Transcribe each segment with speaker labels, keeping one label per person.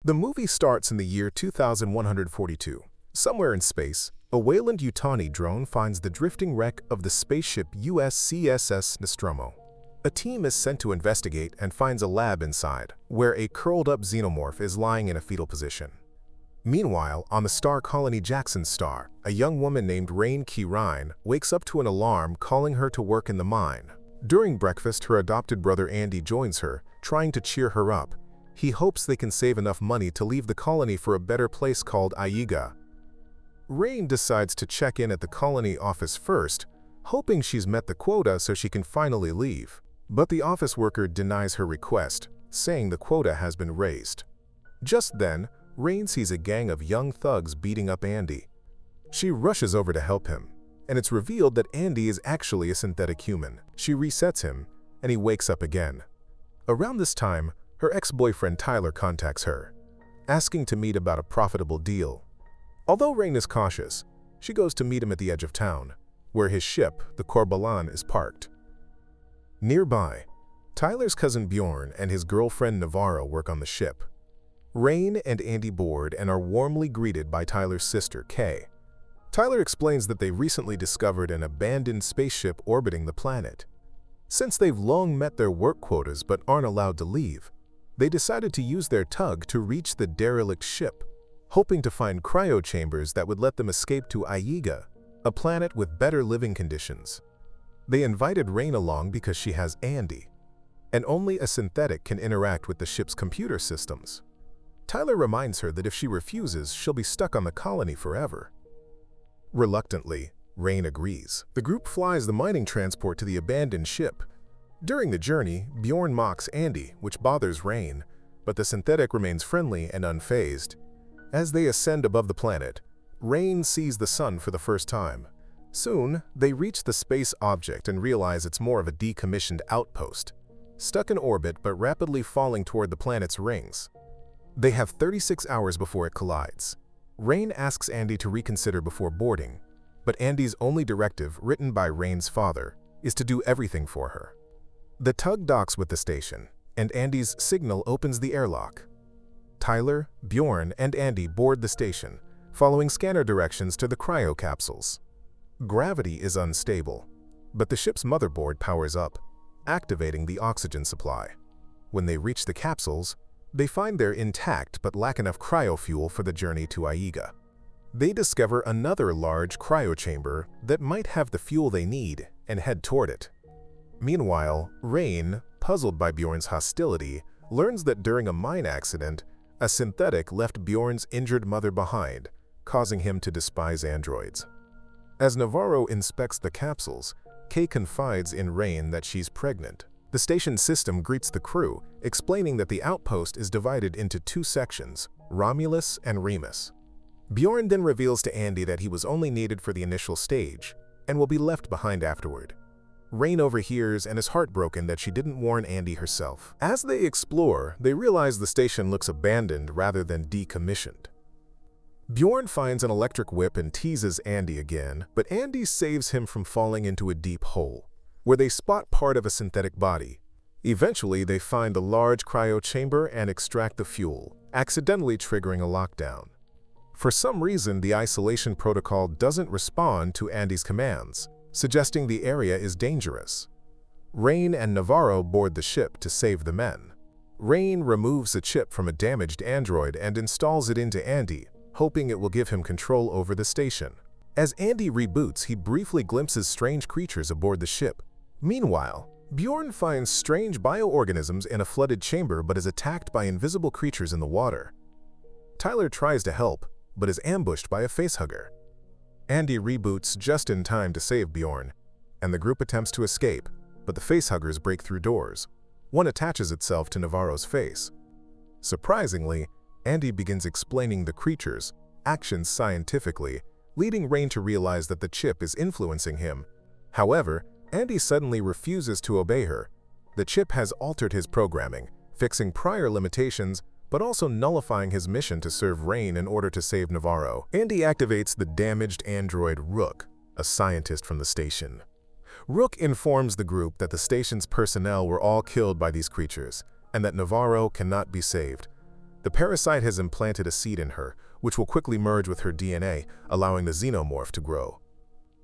Speaker 1: The movie starts in the year 2142. Somewhere in space, a Weyland-Yutani drone finds the drifting wreck of the spaceship USCSS Nostromo. A team is sent to investigate and finds a lab inside, where a curled-up xenomorph is lying in a fetal position. Meanwhile, on the star colony Jackson's star, a young woman named Rain Key-Rine wakes up to an alarm calling her to work in the mine. During breakfast, her adopted brother Andy joins her, trying to cheer her up. He hopes they can save enough money to leave the colony for a better place called Aiga. Rain decides to check in at the colony office first, hoping she's met the quota so she can finally leave. But the office worker denies her request, saying the quota has been raised. Just then, Rain sees a gang of young thugs beating up Andy. She rushes over to help him, and it's revealed that Andy is actually a synthetic human. She resets him, and he wakes up again. Around this time, her ex-boyfriend Tyler contacts her, asking to meet about a profitable deal. Although Rain is cautious, she goes to meet him at the edge of town, where his ship, the Corbelan, is parked. Nearby, Tyler's cousin Bjorn and his girlfriend Navarro work on the ship. Rain and Andy board and are warmly greeted by Tyler's sister, Kay. Tyler explains that they recently discovered an abandoned spaceship orbiting the planet. Since they've long met their work quotas but aren't allowed to leave, they decided to use their tug to reach the derelict ship, hoping to find cryo chambers that would let them escape to Aiga, a planet with better living conditions. They invited Rain along because she has Andy, and only a synthetic can interact with the ship's computer systems. Tyler reminds her that if she refuses, she'll be stuck on the colony forever. Reluctantly, Rain agrees. The group flies the mining transport to the abandoned ship. During the journey, Bjorn mocks Andy, which bothers Rain, but the synthetic remains friendly and unfazed. As they ascend above the planet, Rain sees the sun for the first time. Soon, they reach the space object and realize it's more of a decommissioned outpost, stuck in orbit but rapidly falling toward the planet's rings. They have 36 hours before it collides. Rain asks Andy to reconsider before boarding, but Andy's only directive, written by Rain's father, is to do everything for her. The tug docks with the station, and Andy's signal opens the airlock. Tyler, Bjorn, and Andy board the station, following scanner directions to the cryo capsules. Gravity is unstable, but the ship's motherboard powers up, activating the oxygen supply. When they reach the capsules, they find they're intact but lack enough cryofuel for the journey to Aiga. They discover another large cryochamber that might have the fuel they need and head toward it. Meanwhile, Rain, puzzled by Bjorn's hostility, learns that during a mine accident, a synthetic left Bjorn's injured mother behind, causing him to despise androids. As Navarro inspects the capsules, Kay confides in Rain that she's pregnant. The station system greets the crew, explaining that the outpost is divided into two sections, Romulus and Remus. Bjorn then reveals to Andy that he was only needed for the initial stage, and will be left behind afterward. Rain overhears and is heartbroken that she didn't warn Andy herself. As they explore, they realize the station looks abandoned rather than decommissioned. Bjorn finds an electric whip and teases Andy again, but Andy saves him from falling into a deep hole, where they spot part of a synthetic body. Eventually, they find a large cryo chamber and extract the fuel, accidentally triggering a lockdown. For some reason, the isolation protocol doesn't respond to Andy's commands, suggesting the area is dangerous. Rain and Navarro board the ship to save the men. Rain removes a chip from a damaged android and installs it into Andy, hoping it will give him control over the station. As Andy reboots, he briefly glimpses strange creatures aboard the ship. Meanwhile, Bjorn finds strange bioorganisms in a flooded chamber but is attacked by invisible creatures in the water. Tyler tries to help, but is ambushed by a facehugger. Andy reboots just in time to save Bjorn, and the group attempts to escape, but the facehuggers break through doors. One attaches itself to Navarro's face. Surprisingly, Andy begins explaining the creature's actions scientifically, leading Rain to realize that the chip is influencing him. However, Andy suddenly refuses to obey her. The chip has altered his programming, fixing prior limitations, but also nullifying his mission to serve Rain in order to save Navarro. Andy activates the damaged android Rook, a scientist from the station. Rook informs the group that the station's personnel were all killed by these creatures, and that Navarro cannot be saved. The parasite has implanted a seed in her, which will quickly merge with her DNA, allowing the xenomorph to grow.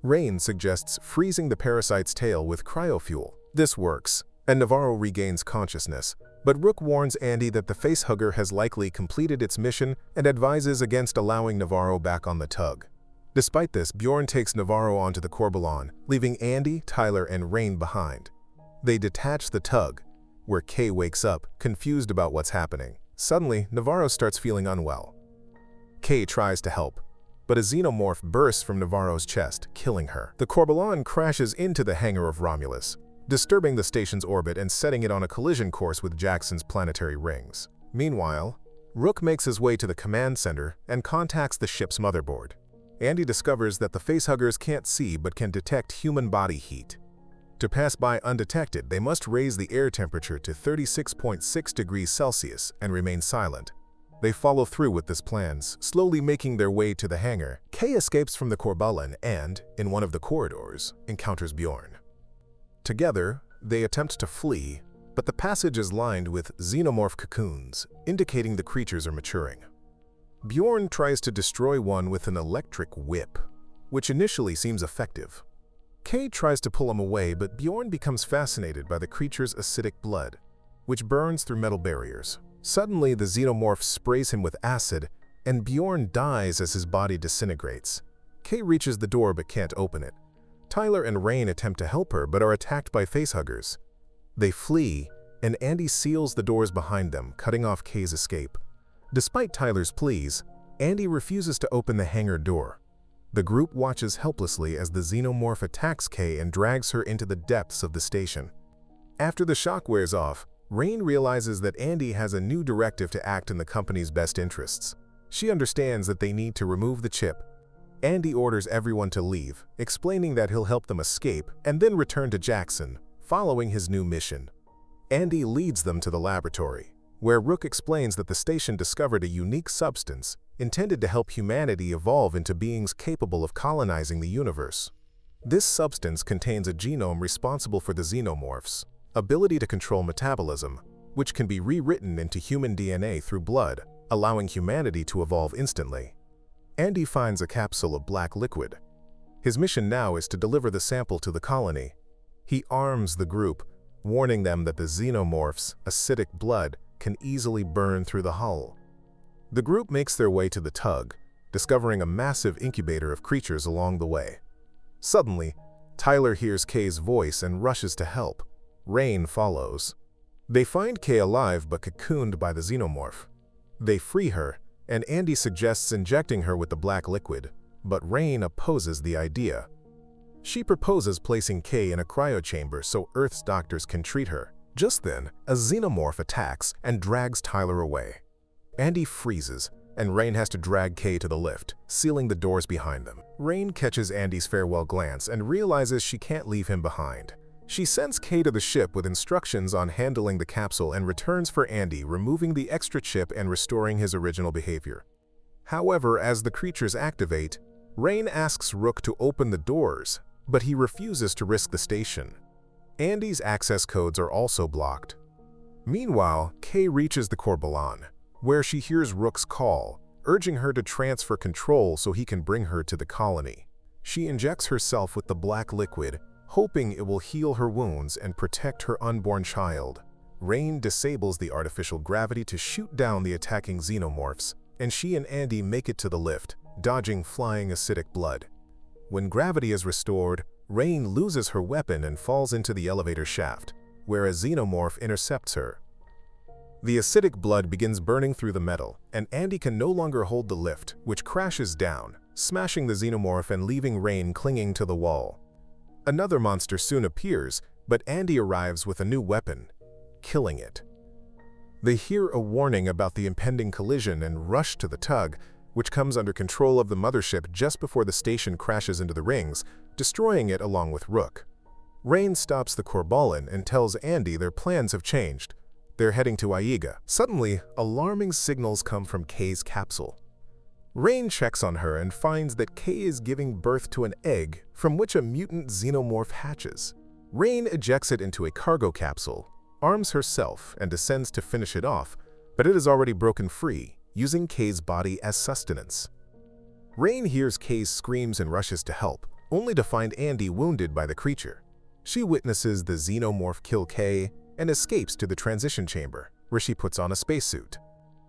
Speaker 1: Rain suggests freezing the parasite's tail with cryofuel. This works, and Navarro regains consciousness, but Rook warns Andy that the facehugger has likely completed its mission and advises against allowing Navarro back on the tug. Despite this, Bjorn takes Navarro onto the Corbelan, leaving Andy, Tyler, and Rain behind. They detach the tug, where Kay wakes up, confused about what's happening. Suddenly, Navarro starts feeling unwell. Kay tries to help, but a xenomorph bursts from Navarro's chest, killing her. The Corbelan crashes into the hangar of Romulus, disturbing the station's orbit and setting it on a collision course with Jackson's planetary rings. Meanwhile, Rook makes his way to the command center and contacts the ship's motherboard. Andy discovers that the facehuggers can't see but can detect human body heat. To pass by undetected, they must raise the air temperature to 36.6 degrees Celsius and remain silent. They follow through with this plan, slowly making their way to the hangar. Kay escapes from the Corbelan and, in one of the corridors, encounters Bjorn. Together, they attempt to flee, but the passage is lined with xenomorph cocoons, indicating the creatures are maturing. Bjorn tries to destroy one with an electric whip, which initially seems effective. Kay tries to pull him away, but Bjorn becomes fascinated by the creature's acidic blood, which burns through metal barriers. Suddenly, the xenomorph sprays him with acid, and Bjorn dies as his body disintegrates. Kay reaches the door but can't open it. Tyler and Rain attempt to help her but are attacked by facehuggers. They flee, and Andy seals the doors behind them, cutting off Kay's escape. Despite Tyler's pleas, Andy refuses to open the hangar door. The group watches helplessly as the xenomorph attacks Kay and drags her into the depths of the station. After the shock wears off, Rain realizes that Andy has a new directive to act in the company's best interests. She understands that they need to remove the chip. Andy orders everyone to leave, explaining that he'll help them escape and then return to Jackson, following his new mission. Andy leads them to the laboratory, where Rook explains that the station discovered a unique substance intended to help humanity evolve into beings capable of colonizing the universe. This substance contains a genome responsible for the xenomorphs' ability to control metabolism, which can be rewritten into human DNA through blood, allowing humanity to evolve instantly. Andy finds a capsule of black liquid. His mission now is to deliver the sample to the colony. He arms the group, warning them that the xenomorphs' acidic blood can easily burn through the hull. The group makes their way to the tug, discovering a massive incubator of creatures along the way. Suddenly, Tyler hears Kay's voice and rushes to help. Rain follows. They find Kay alive but cocooned by the xenomorph. They free her, and Andy suggests injecting her with the black liquid, but Rain opposes the idea. She proposes placing Kay in a cryochamber so Earth's doctors can treat her. Just then, a xenomorph attacks and drags Tyler away. Andy freezes, and Rain has to drag Kay to the lift, sealing the doors behind them. Rain catches Andy's farewell glance and realizes she can't leave him behind. She sends Kay to the ship with instructions on handling the capsule and returns for Andy, removing the extra chip and restoring his original behavior. However, as the creatures activate, Rain asks Rook to open the doors, but he refuses to risk the station. Andy's access codes are also blocked. Meanwhile, Kay reaches the Corbelan, where she hears Rook's call, urging her to transfer control so he can bring her to the colony. She injects herself with the black liquid, hoping it will heal her wounds and protect her unborn child. Rain disables the artificial gravity to shoot down the attacking xenomorphs, and she and Andy make it to the lift, dodging flying acidic blood. When gravity is restored, Rain loses her weapon and falls into the elevator shaft, where a xenomorph intercepts her. The acidic blood begins burning through the metal, and Andy can no longer hold the lift, which crashes down, smashing the xenomorph and leaving Rain clinging to the wall. Another monster soon appears, but Andy arrives with a new weapon, killing it. They hear a warning about the impending collision and rush to the tug, which comes under control of the mothership just before the station crashes into the rings, destroying it along with Rook. Rain stops the Corbelan and tells Andy their plans have changed. They're heading to Aiga. Suddenly, alarming signals come from Kay's capsule. Rain checks on her and finds that Kay is giving birth to an egg from which a mutant xenomorph hatches. Rain ejects it into a cargo capsule, arms herself, and descends to finish it off, but it has already broken free, using Kay's body as sustenance. Rain hears Kay's screams and rushes to help, only to find Andy wounded by the creature. She witnesses the xenomorph kill Kay and escapes to the transition chamber, where she puts on a spacesuit.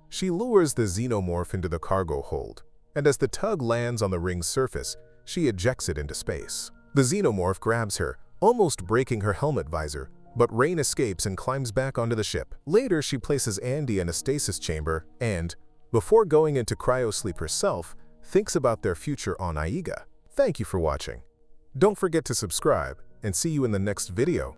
Speaker 1: She lures the xenomorph into the cargo hold, and as the tug lands on the ring's surface, she ejects it into space. The xenomorph grabs her, almost breaking her helmet visor, but Rain escapes and climbs back onto the ship. Later, she places Andy in a stasis chamber and, before going into cryosleep herself, thinks about their future on Aiga. Thank you for watching. Don't forget to subscribe, and see you in the next video.